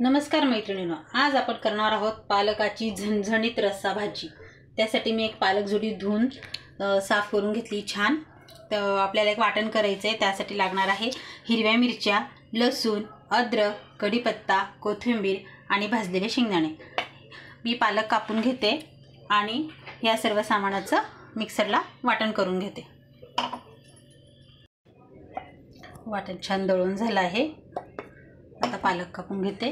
नमस्कार मैत्रिणींनो, आज आपण करणार आहोत पालकाची झणझणीत रस्सा भाजी। त्यासाठी मी एक पालक जुडी धुवून साफ करून घेतली छान। तर आपल्याला एक वाटण करायचं आहे। त्यासाठी लागणार आहे हिरव्या मिरच्या, लसूण, अद्रक, कढीपत्ता, कोथिंबीर आणि भाजलेले शेंगदाणे। मी पालक कापून घेते आणि या सर्व सामानाचं मिक्सरला वाटण करून घेते। वाटण छान दळून झालं आहे। आता पालक कापून घेते।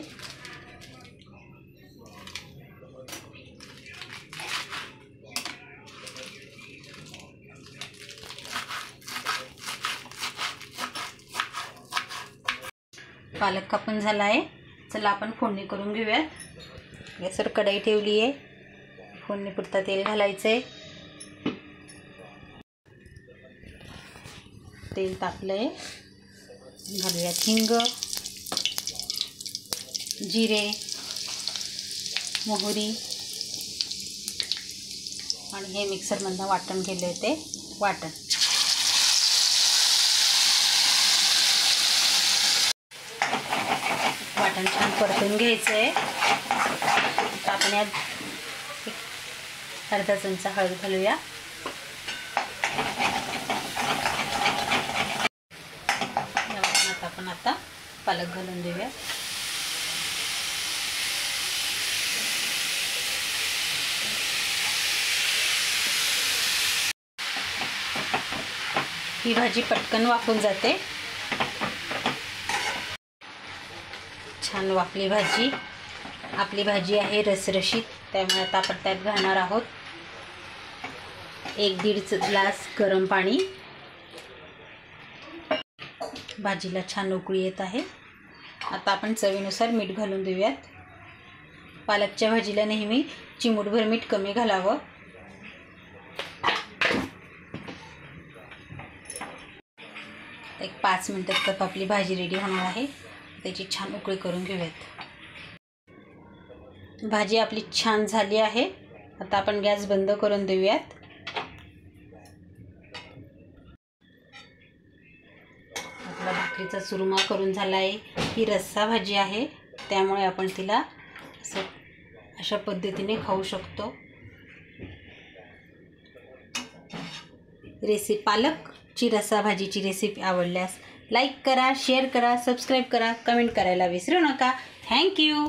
पालक कापून झाला आहे। चला आपण फोडणी करून घेऊया। गॅसवर कढई ठेवली आहे। फोडणीपुरता तेल घालायचे। तेल तापलंय, घालूया हिंग, जिरे, मोहरी आणि हे मिक्सरमधनं वाटण केले ते वाटण। वाटण छान परतून घ्यायचं आहे। आपण यात अर्धा चमचा हळद घालूया। आपण आता पालक घालून देऊया। ही भाजी पटकन वाफून जाते। छान वाफली भाजी। आपली भाजी आहे रसरशीत, त्यामुळे आता आपण त्यात घालणार आहोत 1-1.5 ग्लास गरम पाणी। भाजीला छान उकळी येत आहे। आता आपण चवीनुसार मीठ घालून देऊयात। पालकच्या भाजीला नेहमी चिमूटभर मीठ कमी घालावं। एक 5 मिनिटात आपली भाजी रेडी होणार आहे। त्याची छान उकळी करून घेऊयात। भाजी आपली छान झाली आहे। आता आपण गॅस बंद करून देऊयात। आपला भाकरीचा चुरमा करून झाला आहे। ही रस्सा भाजी आहे, त्यामुळे आपण तिला अशा पद्धतीने खाऊ शकतो। पालकची रस्सा भाजीची रेसिपी आवडल्यास लाईक करा, शेअर करा, सबस्क्राईब करा, कमेंट करायला विसरू नका। थँक्यू।